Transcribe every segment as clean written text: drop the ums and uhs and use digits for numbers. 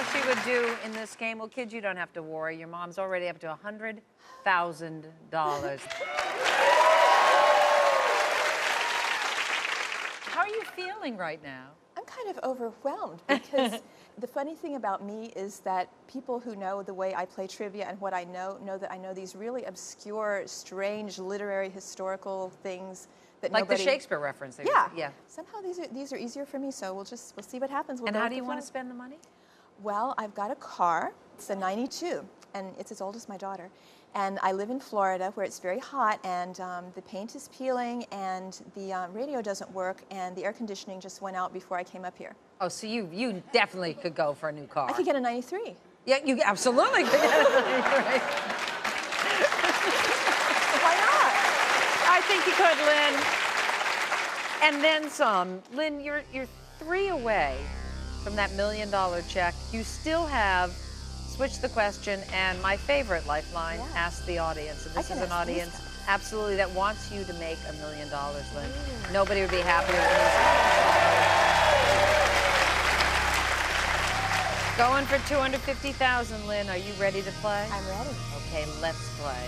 what she would do in this game? Well, kids, you don't have to worry. Your mom's already up to $100,000. How are you feeling right now? I'm kind of overwhelmed because the funny thing about me is that people who know the way I play trivia and what I know that I know these really obscure, strange, literary, historical things that like nobody... the Shakespeare reference. Yeah. Yeah. Somehow these are easier for me, so we'll see what happens. And how do you want to spend the money? Well, I've got a car. It's a 92, and it's as old as my daughter. And I live in Florida, where it's very hot, and the paint is peeling, and the radio doesn't work, and the air conditioning just went out before I came up here. Oh, so you definitely could go for a new car. I could get a 93. Yeah, you absolutely could get a 93. Why not? I think you could, Lyn. And then some. Lyn, you're 3 away from that $1 million check. You still have Switch the Question and my favorite lifeline, Yeah. Ask the Audience. And this is an ask these audience guys. absolutely that wants you to make $1 million, Lyn. Nobody would be happier than you. Going for $250,000, Lyn. Are you ready to play? I'm ready. Okay, let's play.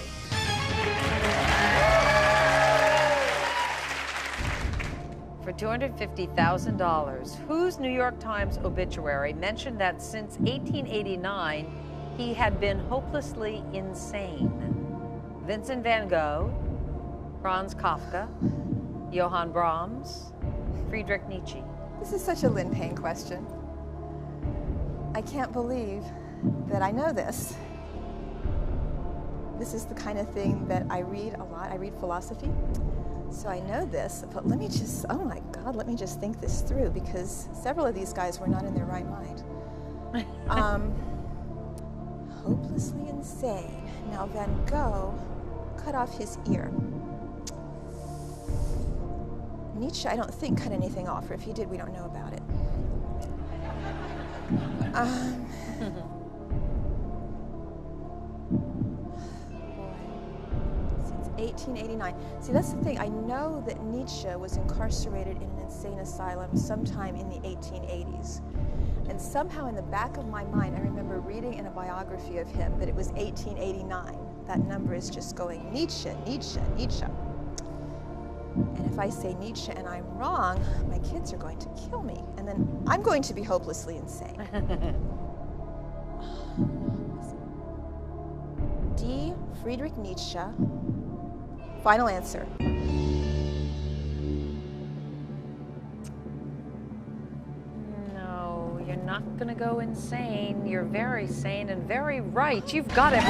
For $250,000, whose New York Times obituary mentioned that since 1889, he had been hopelessly insane? Vincent van Gogh, Franz Kafka, Johann Brahms, Friedrich Nietzsche. This is such a Lyn Payne question. I can't believe that I know this. This is the kind of thing that I read a lot. I read philosophy. So I know this, but let me just, oh my God, let me just think this through, because several of these guys were not in their right mind. Hopelessly insane. Now Van Gogh cut off his ear. Nietzsche, I don't think, cut anything off, or if he did, we don't know about it. Since 1889. See, that's the thing. I know that Nietzsche was incarcerated in an insane asylum sometime in the 1880s. And somehow in the back of my mind, I remember reading in a biography of him that it was 1889. That number is just going Nietzsche, Nietzsche, Nietzsche. And if I say Nietzsche and I'm wrong, my kids are going to kill me. And then I'm going to be hopelessly insane. D. Friedrich Nietzsche. Final answer. No, you're not gonna go insane. You're very sane and very right. You've got it.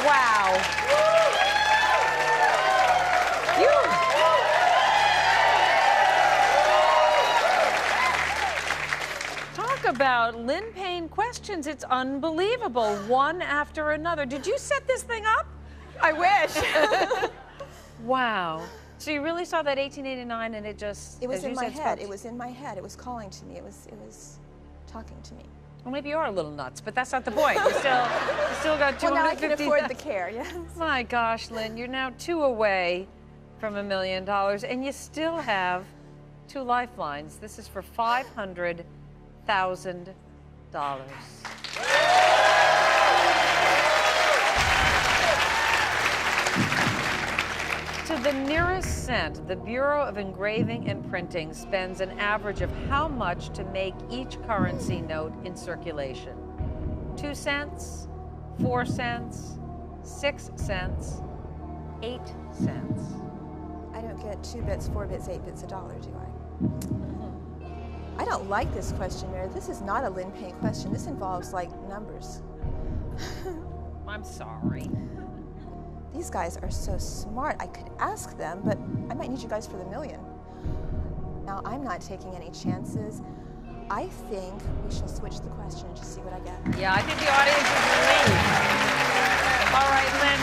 Wow. Talk about Lyn Payne questions. It's unbelievable. One after another. Did you set this thing up? I wish. Wow. So you really saw that 1889 and it just... It was as in you my said, head. spoke It was in my head. It was calling to me. It was talking to me. Well, maybe you are a little nuts, but that's not the point. You still got 250. Well, now I can afford the care, yes. My gosh, Lyn, you're now 2 away from $1 million, and you still have 2 lifelines. This is for $500,000. To the nearest cent, the Bureau of Engraving and Printing spends an average of how much to make each currency note in circulation? 2 cents, 4 cents, 6 cents, 8 cents. I don't get 2 bits, 4 bits, 8 bits a dollar, do I? I don't like this question, Mary. This is not a Lyn Payne question. This involves, like, numbers. I'm sorry. These guys are so smart. I could ask them, but I might need you guys for the $1 million. Now, I'm not taking any chances. I think we shall switch the question and just see what I get. Yeah, I think the audience is relieved. All right, Lyn,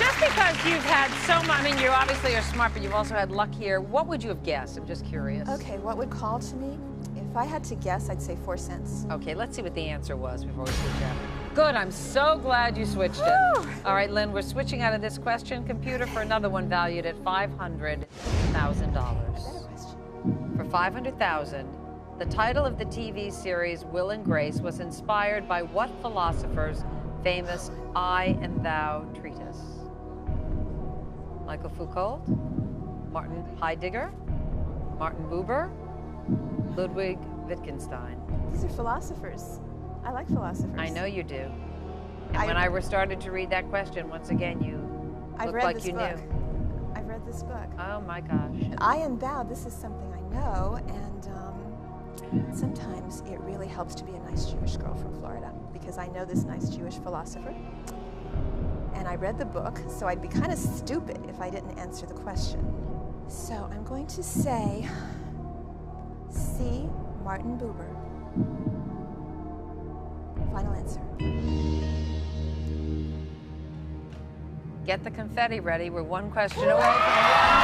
just because you've had so much, I mean, you obviously are smart, but you've also had luck here. What would you have guessed? I'm just curious. Okay, what would call to me? If I had to guess, I'd say 4 cents. Okay, let's see what the answer was before we switch out. Good, I'm so glad you switched it. All right, Lynn, we're switching out of this question computer for another one valued at $500,000. For $500,000, the title of the TV series Will and Grace was inspired by what philosopher's famous I and Thou treatise? Michael Foucault, Martin Heidegger, Martin Buber, Ludwig Wittgenstein. These are philosophers. I like philosophers. I know you do. And when I started to read that question, once again, you looked like you knew. I've read this book. Oh my gosh. And I and Thou, this is something I know, and sometimes it really helps to be a nice Jewish girl from Florida, because I know this nice Jewish philosopher, and I read the book, so I'd be kind of stupid if I didn't answer the question. So I'm going to say C. Martin Buber. Final answer. Get the confetti ready. We're one question away from